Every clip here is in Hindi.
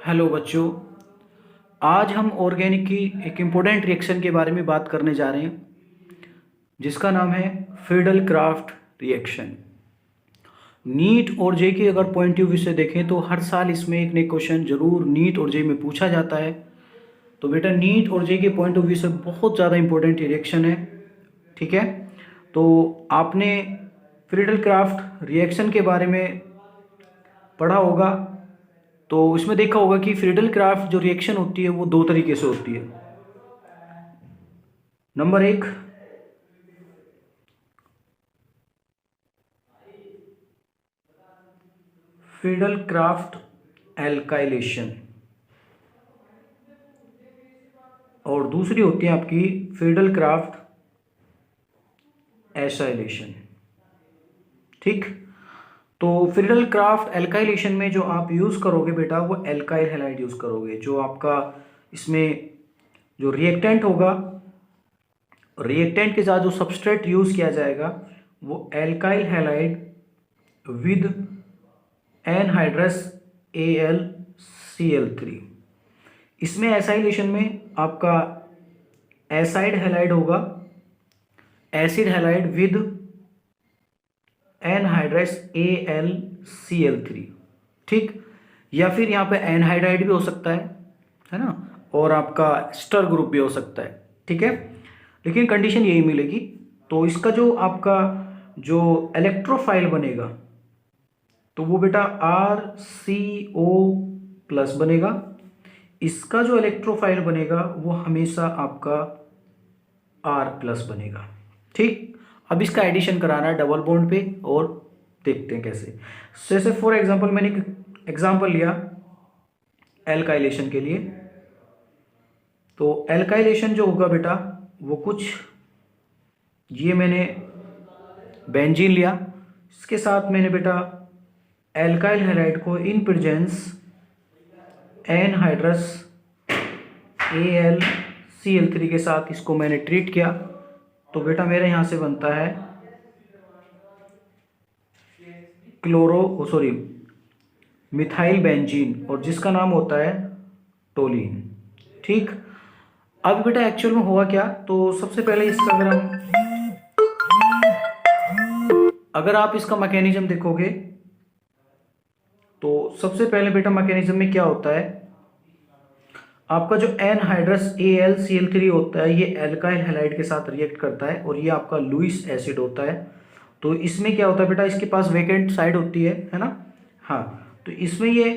हेलो बच्चों। आज हम ऑर्गेनिक की एक इम्पोर्टेंट रिएक्शन के बारे में बात करने जा रहे हैं जिसका नाम है फ्रीडल क्राफ्ट रिएक्शन। नीट और जे की अगर पॉइंट ऑफ व्यू से देखें तो हर साल इसमें एक नए क्वेश्चन जरूर नीट और जे में पूछा जाता है। तो बेटा नीट और जे के पॉइंट ऑफ व्यू से बहुत ज़्यादा इम्पोर्टेंट रिएक्शन है। ठीक है, तो आपने फ्रीडल क्राफ्ट रिएक्शन के बारे में पढ़ा होगा। तो इसमें देखा होगा कि फ्रीडल क्राफ्ट जो रिएक्शन होती है वो दो तरीके से होती है। नंबर एक, फ्रीडल क्राफ्ट एल्काइलेशन, और दूसरी होती है आपकी फ्रीडल क्राफ्ट एसाइलेशन। ठीक, तो फ्रीडल क्राफ्ट एल्काइलेशन में जो आप यूज़ करोगे बेटा वो एल्काइल हैलाइड यूज़ करोगे। जो आपका इसमें जो रिएक्टेंट होगा, रिएक्टेंट के साथ जो सबस्ट्रेट यूज़ किया जाएगा वो alkyl halide with anhydrous AlCl3। इसमें एसाइलेशन में आपका एसाइड हैलाइड होगा, acid halide with anhydrous AlCl3। ठीक, या फिर यहाँ पे एनहाइड्राइड भी हो सकता है ना, और आपका स्टर ग्रुप भी हो सकता है। ठीक है, लेकिन कंडीशन यही मिलेगी। तो इसका जो आपका जो इलेक्ट्रोफाइल बनेगा तो वो बेटा RCO प्लस बनेगा। इसका जो इलेक्ट्रोफाइल बनेगा वो हमेशा आपका R प्लस बनेगा। ठीक, अब इसका एडिशन कराना है डबल बॉन्ड पे और देखते हैं कैसे। जैसे फॉर एग्जांपल मैंने एक एग्जांपल लिया एल्काइलेशन के लिए। तो एल्काइलेशन जो होगा बेटा वो कुछ ये मैंने बेंजीन लिया, इसके साथ मैंने बेटा एल्काइल हैलाइड को इन प्रेजेंस एनहाइड्रस AlCl3 के साथ इसको मैंने ट्रीट किया। तो बेटा मेरे यहाँ से बनता है मिथाइल बेंजीन, और जिसका नाम होता है टोलिन। ठीक, अब बेटा एक्चुअल में हुआ क्या, तो सबसे पहले इसका अगर आप इसका मैकेनिज्म देखोगे तो सबसे पहले बेटा मैकेनिज्म में क्या होता है, आपका जो एनहाइड्रस AlCl3 होता है ये एल्काइल हैलाइड के साथ रिएक्ट करता है और ये आपका लुईस एसिड होता है। तो इसमें क्या होता है बेटा, इसके पास वेकेंट साइड होती है ना। हाँ, तो इसमें ये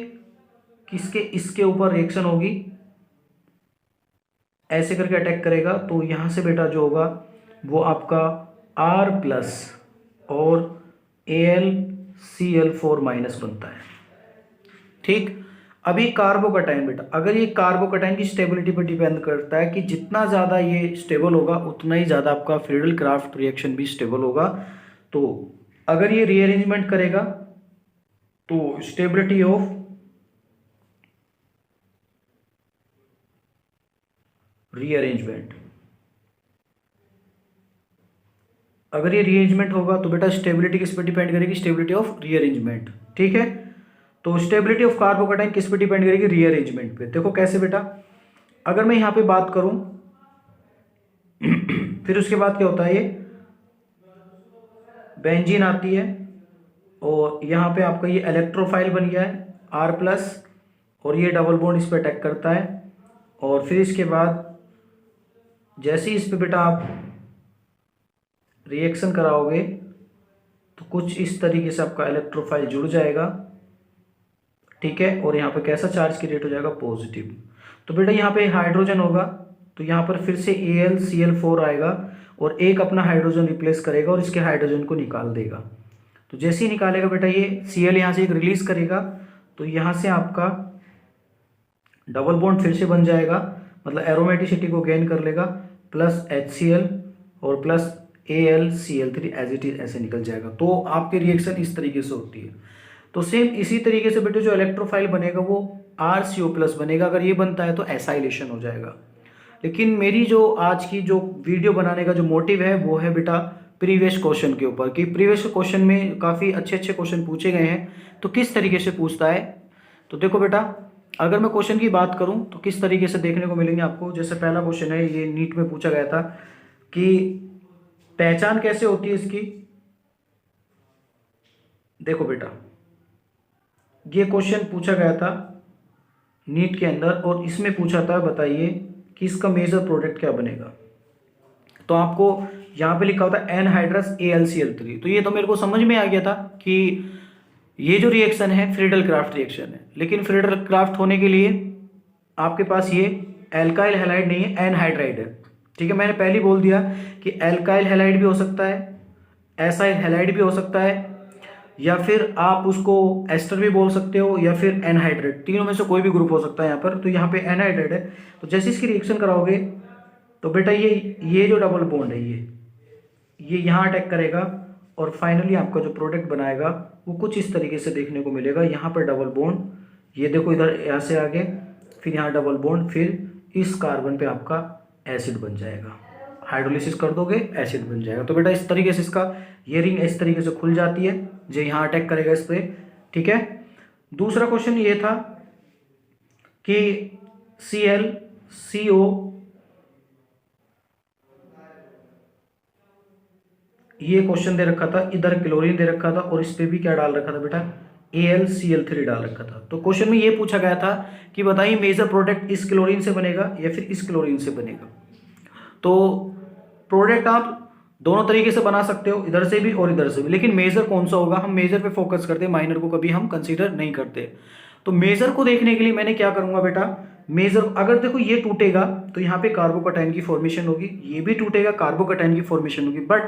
किसके इसके ऊपर रिएक्शन होगी, ऐसे करके अटैक करेगा। तो यहाँ से बेटा जो होगा वो आपका R प्लस और AlCl4 माइनस बनता है। ठीक, अभी कार्बोकैटायन बेटा, अगर ये कार्बोकैटायन की स्टेबिलिटी पर डिपेंड करता है कि जितना ज़्यादा ये स्टेबल होगा उतना ही ज़्यादा आपका फ्रीडल क्राफ्ट रिएक्शन भी स्टेबल होगा। तो अगर ये रीअरेंजमेंट करेगा तो स्टेबिलिटी ऑफ रीअरेंजमेंट, अगर ये रीअरेंजमेंट होगा तो बेटा स्टेबिलिटी किस पे डिपेंड करेगी, स्टेबिलिटी ऑफ रीअरेंजमेंट। ठीक है, तो स्टेबिलिटी ऑफ कार्बोकैटायन किस पे डिपेंड करेगी, रीअरेंजमेंट पे। देखो कैसे बेटा, अगर मैं यहाँ पे बात करूं फिर उसके बाद क्या होता है, ये बेंजीन आती है और यहाँ पे आपका ये इलेक्ट्रोफाइल बन गया है R प्लस, और ये डबल बॉन्ड इस पर अटैक करता है। और फिर इसके बाद जैसे ही इस पे बेटा आप रिएक्शन कराओगे तो कुछ इस तरीके से आपका इलेक्ट्रोफाइल जुड़ जाएगा। ठीक है, और यहाँ पे कैसा चार्ज क्रिएट हो जाएगा, पॉजिटिव। तो बेटा यहाँ पे हाइड्रोजन होगा तो यहाँ पर फिर से AlCl4 आएगा और एक अपना हाइड्रोजन रिप्लेस करेगा और इसके हाइड्रोजन को निकाल देगा। तो जैसे ही निकालेगा बेटा ये Cl यहाँ से एक रिलीज करेगा तो यहाँ से आपका डबल बॉन्ड फिर से बन जाएगा, मतलब एरोमेटिसिटी को गेन कर लेगा, प्लस HCl और plus AlCl3 as it is ऐसे निकल जाएगा। तो आपकी रिएक्शन इस तरीके से होती है। तो सेम इसी तरीके से बेटे जो इलेक्ट्रोफाइल बनेगा वो RCO प्लस बनेगा। अगर ये बनता है तो एसाइलेशन हो जाएगा। लेकिन मेरी जो आज की जो वीडियो बनाने का जो मोटिव है वो है बेटा प्रीवियस क्वेश्चन के ऊपर, कि प्रीवियस क्वेश्चन में काफ़ी अच्छे अच्छे क्वेश्चन पूछे गए हैं। तो किस तरीके से पूछता है, तो देखो बेटा, अगर मैं क्वेश्चन की बात करूं तो किस तरीके से देखने को मिलेंगे आपको। जैसे पहला क्वेश्चन है, ये नीट में पूछा गया था कि पहचान कैसे होती है इसकी। देखो बेटा, ये क्वेश्चन पूछा गया था नीट के अंदर और इसमें पूछा था बताइए कि इसका मेजर प्रोडक्ट क्या बनेगा। तो आपको यहाँ पे लिखा होता है एनहाइड्रस AlCl3। तो ये तो मेरे को समझ में आ गया था कि ये जो रिएक्शन है फ्रीडल क्राफ्ट रिएक्शन है, लेकिन फ्रीडल क्राफ्ट होने के लिए आपके पास ये एल्काइल हैलाइड नहीं है, एनहाइड्राइड है। ठीक है, मैंने पहले ही बोल दिया कि एल्काइल हैलाइड भी हो सकता है, एसाइल हैलाइड भी हो सकता है, या फिर आप उसको एस्टर भी बोल सकते हो, या फिर एनहाइड्रेट। तीनों में से कोई भी ग्रुप हो सकता है यहाँ पर। तो यहाँ पे एनहाइड्रेट है, तो जैसे इसकी रिएक्शन कराओगे तो बेटा ये जो डबल बॉन्ड है ये यहाँ अटैक करेगा और फाइनली आपका जो प्रोडक्ट बनाएगा वो कुछ इस तरीके से देखने को मिलेगा। यहाँ पर डबल बॉन्ड, ये देखो इधर यहाँ से आगे, फिर यहाँ डबल बॉन्ड, फिर इस कार्बन पे आपका एसिड बन जाएगा। हाइड्रोलिसिस कर दोगे एसिड बन जाएगा। तो बेटा इस तरीके से इसका ये रिंग इस तरीके से खुल जाती है, जो यहाँ अटैक करेगा इस पर। ठीक है, दूसरा क्वेश्चन ये था कि ClCO, ये क्वेश्चन दे रखा था, इधर क्लोरीन दे रखा था और इस पे भी क्या डाल रखा था बेटा, AlCl3 डाल रखा था। तो क्वेश्चन में ये पूछा गया था कि बताइए मेजर प्रोडक्ट इस क्लोरीन से बनेगा या फिर इस क्लोरीन से बनेगा। तो प्रोडक्ट आप दोनों तरीके से बना सकते हो, इधर से भी और इधर से भी, लेकिन मेजर कौन सा होगा, हम मेजर पे फोकस करते हैं, माइनर को कभी हम कंसीडर नहीं करते। तो मेजर को देखने के लिए मैंने क्या करूंगा बेटा, मेजर अगर देखो ये टूटेगा तो यहाँ पे कार्बोकैटायन की फॉर्मेशन होगी, ये भी टूटेगा कार्बोकैटायन की फॉर्मेशन होगी। बट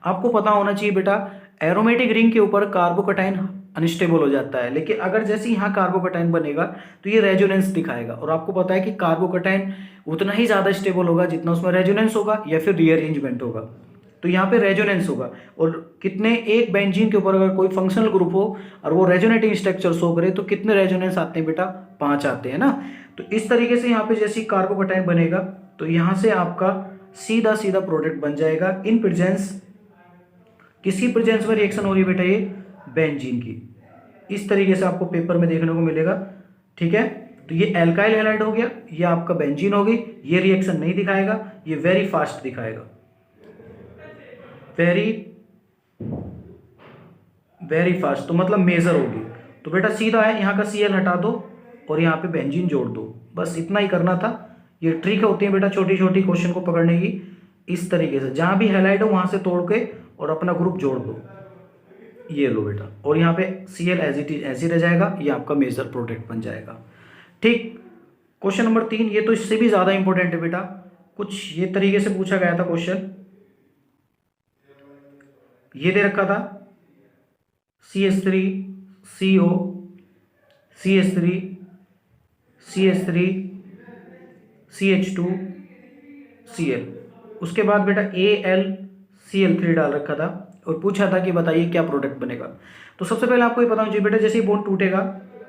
आपको पता होना चाहिए बेटा, एरोमेटिक रिंग के ऊपर कार्बोकैटायन अनस्टेबल हो जाता है, लेकिन अगर जैसे यहाँ कार्बोकैटायन बनेगा तो ये रेजोनेंस दिखाएगा। और आपको पता है कि कार्बोकैटायन उतना ही ज्यादा स्टेबल होगा जितना उसमें रेजोनेंस होगा या फिर रीअरेंजमेंट होगा। तो यहाँ पे रेजोनेंस होगा। और कितने, एक बेंजीन के ऊपर अगर कोई फंक्शनल ग्रुप हो और वो रेजोनेटिंग स्ट्रक्चर शो करे तो कितने रेजोनेंस आते हैं बेटा, 5 आते हैं ना। तो इस तरीके से यहाँ पे जैसे कार्बोकैटायन बनेगा तो यहाँ से आपका सीधा सीधा प्रोडक्ट बन जाएगा इन प्रेजेंस, किसकी प्रेजेंस में रिएक्शन हो रही है बेटा, ये बेंजीन की। इस तरीके से आपको पेपर में देखने को मिलेगा। ठीक है, तो ये एल्काइल हैलाइड हो गया, ये आपका बेंजीन हो गई। ये रिएक्शन नहीं दिखाएगा, ये वेरी फास्ट दिखाएगा, वेरी फास्ट। तो मतलब मेजर होगी। तो बेटा सीधा है, यहाँ का Cl हटा दो और यहाँ पे बेंजीन जोड़ दो, बस इतना ही करना था। ये ट्रिक होती है बेटा छोटी छोटी क्वेश्चन को पकड़ने की। इस तरीके से जहां भी हाईलाइट हो वहां से तोड़ के और अपना ग्रुप जोड़ दो, ये लो बेटा। और यहाँ पे Cl एज इट इज ऐसे रह जाएगा, ये आपका मेजर प्रोडक्ट बन जाएगा। ठीक, क्वेश्चन नंबर 3, ये तो इससे भी ज्यादा इंपॉर्टेंट है बेटा। कुछ ये तरीके से पूछा गया था क्वेश्चन, ये दे रखा था CH3 CO CH3 CH3 CH2 Cl, उसके बाद बेटा AlCl3 डाल रखा था और पूछा था कि बताइए क्या प्रोडक्ट बनेगा। तो सबसे पहले आपको ये पता होना चाहिए बेटा, जैसे ही बॉन्ड टूटेगा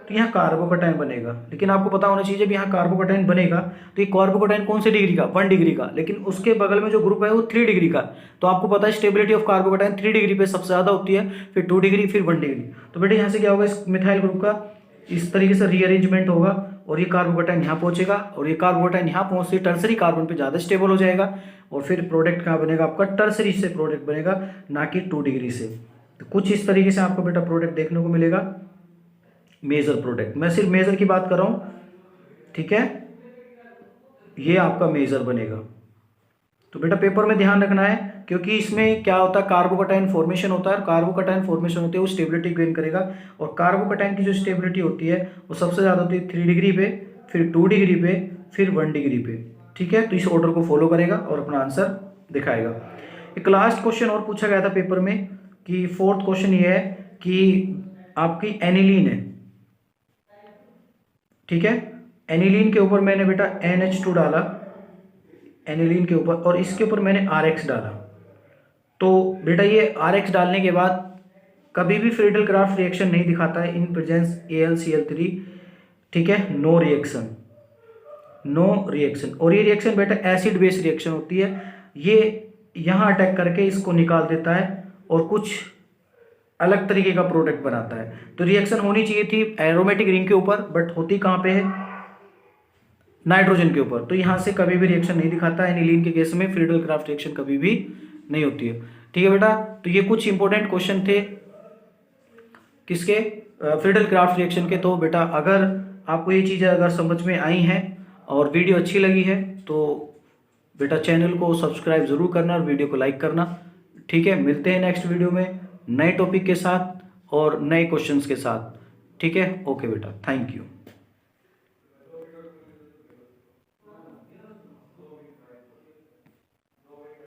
तो यहाँ कार्बोकैटायन बनेगा। लेकिन आपको पता होना चाहिए जब यहाँ कार्बोकैटायन बनेगा तो ये कार्बोकैटायन कौन से डिग्री का, 1 डिग्री का, लेकिन उसके बगल में जो ग्रुप है वो 3 डिग्री का। तो आपको पता है स्टेबिलिटी ऑफ कार्बोकैटायन 3 डिग्री पे सबसे ज्यादा होती है, फिर 2 डिग्री, फिर 1 डिग्री। तो बेटा यहाँ से क्या होगा, इस मिथाइल ग्रुप का इस तरीके से रीअरेंजमेंट होगा और ये कार्बोकैटायन यहाँ पहुंचेगा और ये कार्बोकैटायन यहाँ पहुंचते टर्सरी कार्बन पे ज्यादा स्टेबल हो जाएगा और फिर प्रोडक्ट कहाँ बनेगा आपका, टर्सरी से प्रोडक्ट बनेगा, ना कि 2 डिग्री से। तो कुछ इस तरीके से आपको बेटा प्रोडक्ट देखने को मिलेगा, मेजर प्रोडक्ट। मैं सिर्फ मेजर की बात कर रहा हूं, ठीक है, ये आपका मेजर बनेगा। तो बेटा पेपर में ध्यान रखना है, क्योंकि इसमें क्या होता है, कार्बोकैटायन फॉर्मेशन होता है। कार्बोकैटायन फॉर्मेशन होती है वो स्टेबिलिटी गेन करेगा, और कार्बोकैटायन की जो स्टेबिलिटी होती है वो सबसे ज्यादा होती है 3 डिग्री पे, फिर 2 डिग्री पे, फिर 1 डिग्री पे। ठीक है, तो इस ऑर्डर को फॉलो करेगा और अपना आंसर दिखाएगा। एक लास्ट क्वेश्चन और पूछा गया था पेपर में कि 4th क्वेश्चन ये है कि आपकी एनिलीन है, ठीक है, एनिलीन के ऊपर मैंने बेटा NH2 डाला, एनिलीन के ऊपर, और इसके ऊपर मैंने RH डाला। तो बेटा ये RH डालने के बाद कभी भी फ्रीडल क्राफ्ट रिएक्शन नहीं दिखाता है इन प्रेजेंस AlCl3, ठीक है, नो रिएक्शन, नो रिएक्शन। और ये रिएक्शन बेटा एसिड बेस रिएक्शन होती है, ये यहाँ अटैक करके इसको निकाल देता है और कुछ अलग तरीके का प्रोडक्ट बनाता है। तो रिएक्शन होनी चाहिए थी एरोमेटिक रिंग के ऊपर, बट होती कहाँ पे है, नाइट्रोजन के ऊपर। तो यहाँ से कभी भी रिएक्शन नहीं दिखाता है। एनिलीन के केस में फ्रीडल क्राफ्ट रिएक्शन कभी भी नहीं होती है। ठीक है बेटा, तो ये कुछ इंपॉर्टेंट क्वेश्चन थे किसके, फ्रीडल क्राफ्ट रिएक्शन के। तो बेटा अगर आपको ये चीज़ें अगर समझ में आई हैं और वीडियो अच्छी लगी है तो बेटा चैनल को सब्सक्राइब जरूर करना और वीडियो को लाइक करना। ठीक है, मिलते हैं नेक्स्ट वीडियो में नए टॉपिक के साथ और नए क्वेश्चंस के साथ। ठीक है, ओके बेटा, थैंक यू।